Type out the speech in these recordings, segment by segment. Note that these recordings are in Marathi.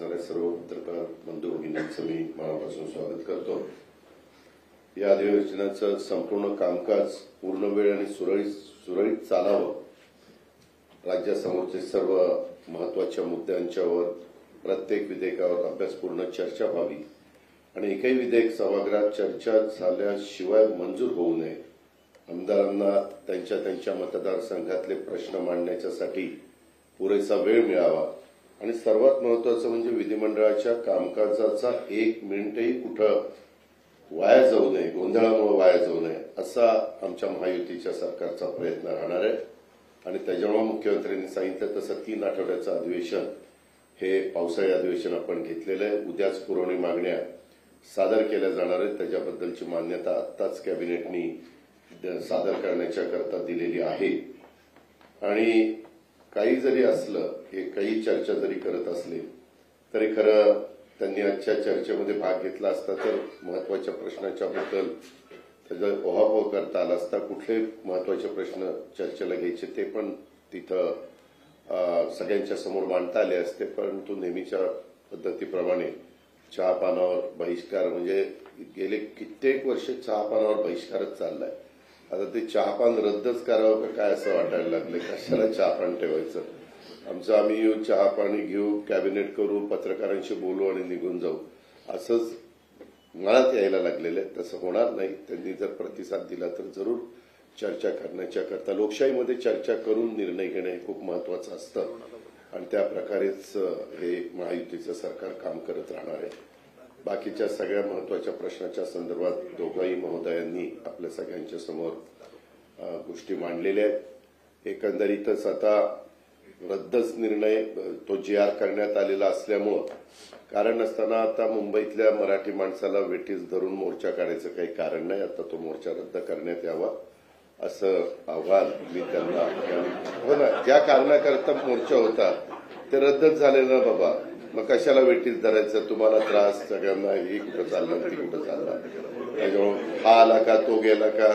असणाऱ्या सर्व पत्रकार बंधू भगिनींचं मी मनापासून स्वागत करतो। या अधिवेशनाचं संपूर्ण कामकाज पूर्ण वेळ आणि सुरळीत चालावं, राज्यासमोरचे सर्व महत्त्वाच्या मुद्द्यांच्यावर प्रत्येक विधेयकावर अभ्यासपूर्ण चर्चा व्हावी आणि एकही विधेयक सभागृहात चर्चा झाल्याशिवाय मंजूर होऊ नये। आमदारांना त्यांच्या मतदारसंघातले प्रश्न मांडण्यासाठी पुरेसा वेळ मिळावा आणि सर्वात महत्त्वाचं म्हणजे विधिमंडळाच्या कामकाजाचा एक मिनिटही कुठं वाया जाऊ नये, गोंधळामुळे वाया जाऊ नये असा आमच्या महायुतीच्या सरकारचा प्रयत्न राहणार आहे। आणि त्याच्यामुळे मुख्यमंत्र्यांनी सांगितलं तसं 3 आठवड्याचं अधिवेशन हे पावसाळी अधिवेशन आपण घेतलेलं आहे। उद्याच पुरवणी मागण्या सादर केल्या जाणार आहेत, त्याच्याबद्दलची मान्यता आत्ताच कॅबिनेटनी सादर करण्याच्या करता दिलेली आहे। आणि काही जरी असलं, काही चर्चा जरी करत असली तरी खरं त्यांनी आजच्या चर्चेमध्ये भाग घेतला असता तर महत्त्वाच्या प्रश्नाच्या बद्दल त्याचा ओहापोह करता आला असता। कुठले महत्त्वाचे प्रश्न चर्चेला घ्यायचे ते पण तिथं सगळ्यांच्या समोर मांडता आले असते, परंतु नेहमीच्या पद्धतीप्रमाणे चहापानावर बहिष्कार, म्हणजे गेले कित्येक वर्ष चहापानावर बहिष्कारच चाललाय। आता ते चहापान रद्दच करावं का काय असं वाटायला लागलं, कशाला चहापान ठेवायचं। आम्ही येऊ, चहापाणी घेऊ, कॅबिनेट करू, पत्रकारांशी बोलू आणि निघून जाऊ असंच मनात यायला लागलेलं आहे। तसं होणार नाही। त्यांनी जर प्रतिसाद दिला तर जरूर चर्चा करण्याच्या करता, लोकशाहीमध्ये चर्चा करून निर्णय घेणं हे खूप महत्वाचं असतं आणि त्या प्रकारेच हे महायुतीचं सरकार काम करत राहणार आहे। बाकीच्या सगळ्या महत्वाच्या प्रश्नाच्या संदर्भात दोघंही महोदयांनी आपल्या सगळ्यांच्या समोर गोष्टी मांडलेल्या आहेत। एकंदरीतच आता रद्दच निर्णय तो GR करण्यात आलेला असल्यामुळं कारण नसताना आता मुंबईतल्या मराठी माणसाला वेठीस धरून मोर्चा काढायचं काही कारण नाही। आता तो मोर्चा रद्द करण्यात यावा असं आव्हान मी त्यांना, हो ना, ज्या कारणाकरता मोर्चा होता ते रद्दच झालेलं ना बाबा, मग कशाला वेठीस धरायचं। तुम्हाला त्रास सगळ्यांना, ही कुठं चाललं ती कुठं चाललं, त्याच्यामुळे हा आला का तो गेला का,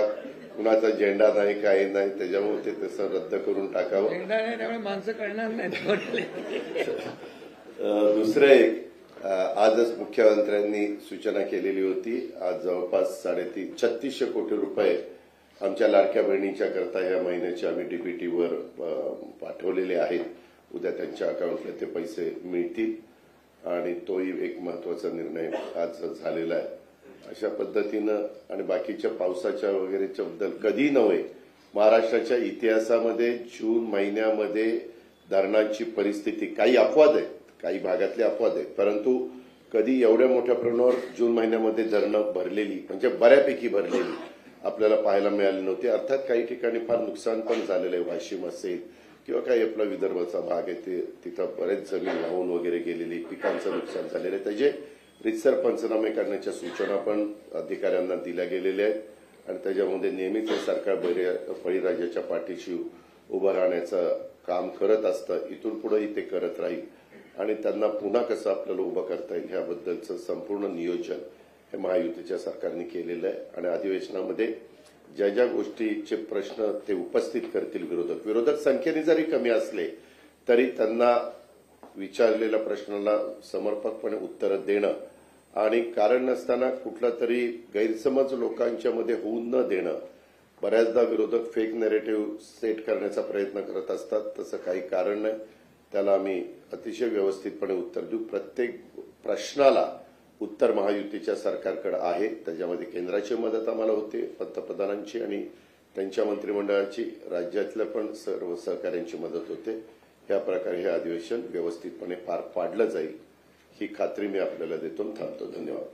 कुणाचा झेंडा नाही काही नाही, त्याच्यामुळे ते तसं रद्द करून टाकावं। झेंडा नाही त्यामुळे माणसं कळणार नाही। दुसरं एक, आजच मुख्यमंत्र्यांनी सूचना केलेली होती, आज जवळपास 3600 कोटी रुपये आमच्या लाडक्या बहिणीच्या करता या महिन्याचे आम्ही डीबीटीवर पाठवलेले आहेत। उद्या त्यांच्या अकाउंटला ते पैसे मिळतील आणि तोही एक महत्वाचा निर्णय आज झालेला आहे। अशा पद्धतीनं आणि बाकीच्या पावसाच्या वगैरेच्या बद्दल कधी नव्हे महाराष्ट्राच्या इतिहासामध्ये जून महिन्यामध्ये धरणांची परिस्थिती, काही अपवाद आहेत, काही भागातले अपवाद आहेत, परंतु कधी एवढ्या मोठ्या प्रमाणावर जून महिन्यामध्ये धरणं भरलेली, म्हणजे बऱ्यापैकी भरलेली आपल्याला पाहायला मिळाली नव्हती। अर्थात काही ठिकाणी फार नुकसान पण झालेलं आहे, वाशिम असेल किंवा काही आपला विदर्भाचा भाग आहे ते तिथं बरेच जमीन वाहून वगैरे गेलेली, पिकांचं नुकसान झालेलं आहे। त्याचे रितसर पंचनामे करण्याच्या सूचना पण अधिकाऱ्यांना दिल्या गेलेल्या आहेत आणि त्याच्यामध्ये नेहमीच सरकार बळीराजाच्या पाठीशी उभं राहण्याचं काम करत असतं, इथून पुढेही ते करत राहील आणि त्यांना पुन्हा कसं आपल्याला उभं करता येईल ह्याबद्दलचं संपूर्ण नियोजन हे महायुतीच्या सरकारने केलेलं आहे। आणि अधिवेशनामध्ये ज्या गोष्टीचे प्रश्न ते उपस्थित करतील विरोधक संख्येने जरी कमी असले तरी त्यांना विचारलेल्या प्रश्नाला समर्पकपणे उत्तर देणं आणि कारण नसताना कुठला तरी गैरसमज लोकांच्या मध्ये होऊ न देणं। बऱ्याचदा विरोधक फेक नॅरेटिव्ह सेट करण्याचा प्रयत्न करत असतात, तसं काही कारण नाही, त्याला आम्ही अतिशय व्यवस्थितपणे उत्तर देऊ। प्रत्येक प्रश्नाला उत्तर महायुतीच्या सरकारकडे आहे, त्याच्यामध्ये केंद्राची मदत आम्हाला होते, पंतप्रधानांची आणि त्यांच्या मंत्रिमंडळाची, राज्यातल्या पण सर्व सहकाऱ्यांची मदत होते। या प्रकारे हे अधिवेशन व्यवस्थितपणे पार पाडलं जाईल ही खात्री मी आपल्याला देतो। थांबतो। धन्यवाद।